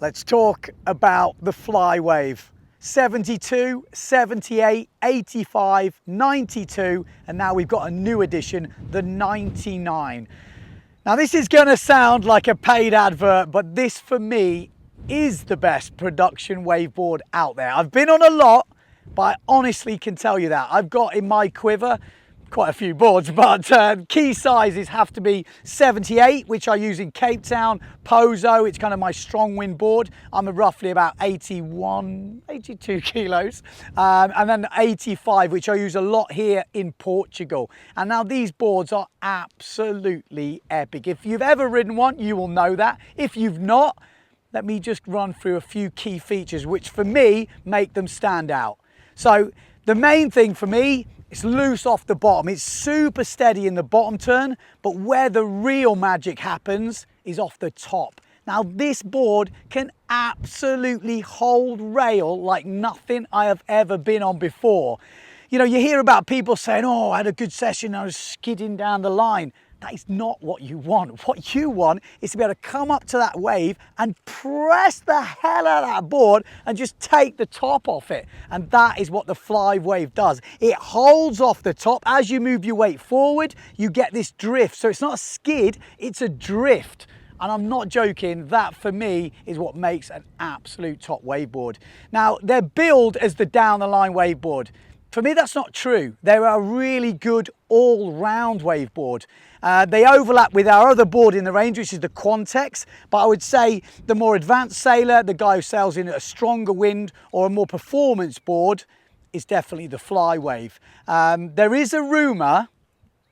Let's talk about the Flywave. 72, 78, 85, 92, and now we've got a new edition, the 99. Now this is gonna sound like a paid advert, but this for me is the best production waveboard out there. I've been on a lot, but I honestly can tell you that. I've got in my quiver quite a few boards, but key sizes have to be 78, which I use in Cape Town, Pozo, it's kind of my strong wind board. I'm roughly about 81, 82 kilos. And then 85, which I use a lot here in Portugal. And now these boards are absolutely epic. If you've ever ridden one, you will know that. If you've not, let me just run through a few key features, which for me make them stand out. So the main thing for me, it's loose off the bottom. It's super steady in the bottom turn, but where the real magic happens is off the top. Now this board can absolutely hold rail like nothing I have ever been on before. You know, you hear about people saying, oh, I had a good session, I was skidding down the line. That is not what you want. What you want is to be able to come up to that wave and press the hell out of that board and just take the top off it. And that is what the Flywave does. It holds off the top. As you move your weight forward, you get this drift. So it's not a skid, it's a drift. And I'm not joking, that for me is what makes an absolute top waveboard. Now, they're billed as the down the line waveboard. For me, that's not true. They're a really good all-round waveboard. They overlap with our other board in the range, which is the Quantex, but I would say the more advanced sailor, the guy who sails in a stronger wind or a more performance board, is definitely the Flywave. There is a rumour,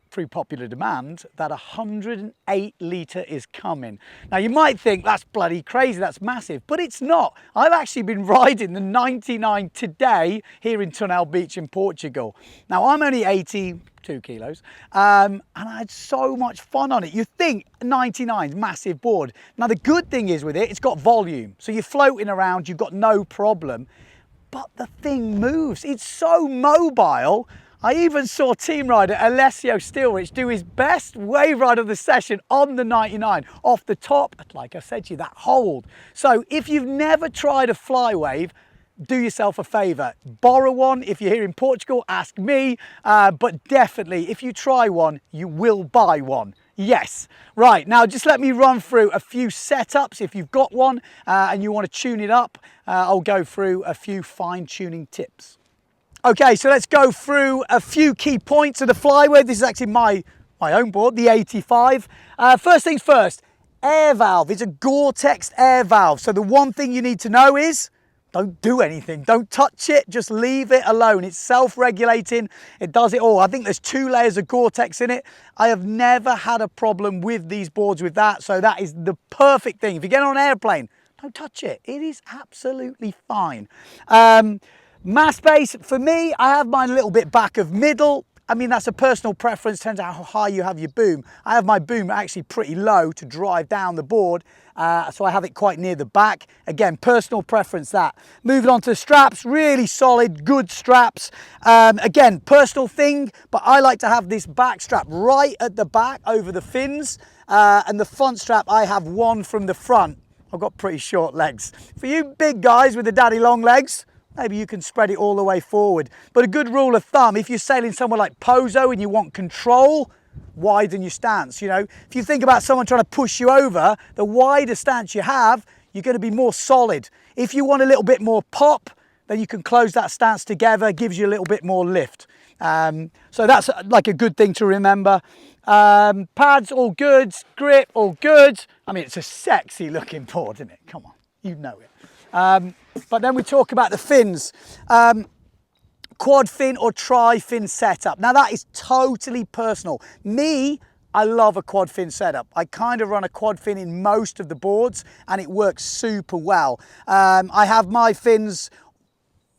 through popular demand, that 108 litre is coming. Now you might think that's bloody crazy, that's massive, but it's not. I've actually been riding the 99 today here in Tunel Beach in Portugal. Now I'm only 82 kilos and I had so much fun on it. You think 99's massive board. Now the good thing is with it, it's got volume. So you're floating around, you've got no problem, but the thing moves. It's so mobile. I even saw team rider Alessio Steelrich do his best wave ride of the session on the 99 off the top, like I said to you, that hold. So if you've never tried a Flywave, do yourself a favour. Borrow one. If you're here in Portugal, ask me, but definitely if you try one, you will buy one. Yes. Right, now just let me run through a few setups. If you've got one and you want to tune it up, I'll go through a few fine-tuning tips. Okay, so let's go through a few key points of the Flywave. This is actually my own board, the 85. First things first, air valve. It's a Gore-Tex air valve. So the one thing you need to know is don't do anything. Don't touch it, just leave it alone. It's self-regulating, it does it all. I think there's 2 layers of Gore-Tex in it. I have never had a problem with these boards with that, so that is the perfect thing. If you get on an airplane, don't touch it. It is absolutely fine. Mass base, for me, I have mine a little bit back of middle. I mean, that's a personal preference, depends on how high you have your boom. I have my boom actually pretty low to drive down the board, so I have it quite near the back. Again, personal preference that. Moving on to the straps, really solid, good straps. Again, personal thing, but I like to have this back strap right at the back over the fins, and the front strap, I have one from the front. I've got pretty short legs. For you big guys with the daddy long legs, maybe you can spread it all the way forward. But a good rule of thumb, if you're sailing somewhere like Pozo and you want control, widen your stance. You know, if you think about someone trying to push you over, the wider stance you have, you're going to be more solid. If you want a little bit more pop, then you can close that stance together, gives you a little bit more lift. So that's like a good thing to remember. Pads, all good. Grip, all good. I mean, it's a sexy looking board, isn't it? Come on, you know it. But then we talk about the fins. Quad fin or tri fin setup. Now that is totally personal. Me, I love a quad fin setup. I kind of run a quad fin in most of the boards and it works super well. I have my fins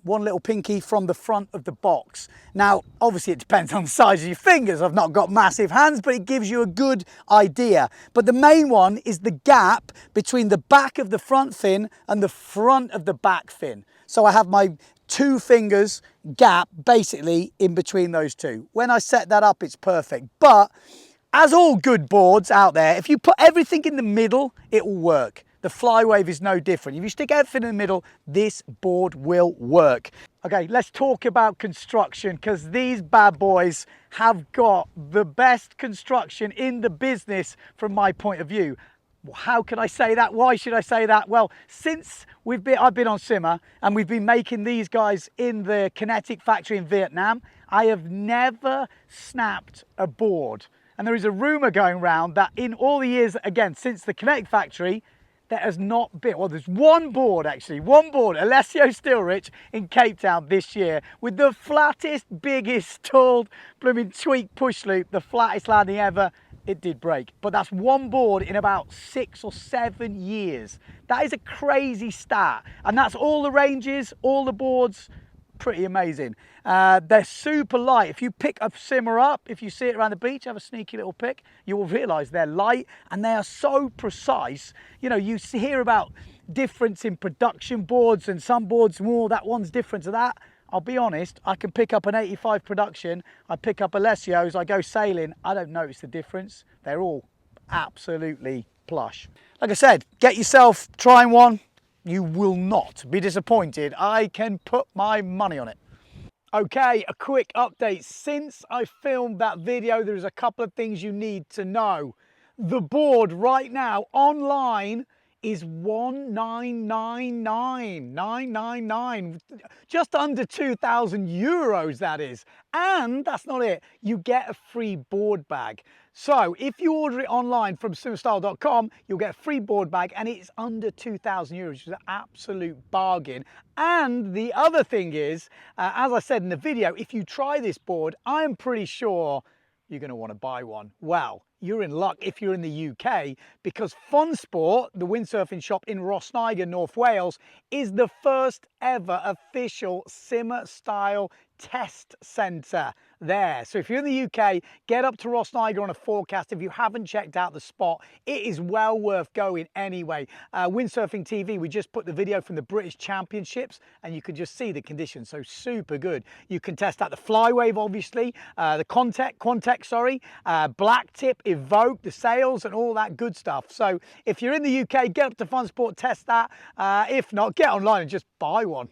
one little pinky from the front of the box. Now, obviously it depends on the size of your fingers. I've not got massive hands, but it gives you a good idea. But the main one is the gap between the back of the front fin and the front of the back fin. So I have my 2 fingers gap basically in between those two. When I set that up, it's perfect. But as all good boards out there, if you put everything in the middle, it will work. The The Flywave is no different. If you stick everything in the middle, this board will work. Okay, let's talk about construction, because these bad boys have got the best construction in the business from my point of view. How can I say that? Why should I say that? Well, since I've been on Simmer and we've been making these guys in the Kinetic factory in Vietnam, I have never snapped a board. And there is a rumor going around that in all the years, again, since the Kinetic factory, there has not been, well, there's one board, Alessio Steelrich in Cape Town this year, with the flattest, biggest, talled, blooming tweak push loop, the flattest landing ever. It did break, but that's one board in about 6 or 7 years. That is a crazy stat. And that's all the ranges, all the boards, pretty amazing. They're super light. If you pick a Simmer up, if you see it around the beach, have a sneaky little pick, you will realize they're light and they are so precise. You know, you hear about difference in production boards and some boards, more, that one's different to that. I'll be honest, I can pick up an 85 production, I pick up Alessio's, I go sailing, I don't notice the difference. They're all absolutely plush. Like I said, get yourself trying one. You will not be disappointed. I can put my money on it. Okay, a quick update. Since I filmed that video, there's a couple of things you need to know. The board right now online is 1,999,999, just under 2,000 euros, that is. And that's not it, you get a free board bag. So if you order it online from simmerstyle.com, you'll get a free board bag and it's under 2,000 euros, which is an absolute bargain. And the other thing is, as I said in the video, if you try this board, I'm pretty sure you're going to want to buy one. Well, you're in luck if you're in the UK, because Fun Sport, the windsurfing shop in Rosnigor, North Wales, is the first ever official Simmer style test centre there. So if you're in the UK, get up to Rosnigor on a forecast. If you haven't checked out the spot, it is well worth going anyway. Windsurfing TV, we just put the video from the British Championships and you can just see the conditions, so super good. You can test out the Flywave, obviously, the Quantec, Black Tip, Evoke, the sails and all that good stuff. So if you're in the UK, get up to Fun Sport, test that. If not, get online and just buy one.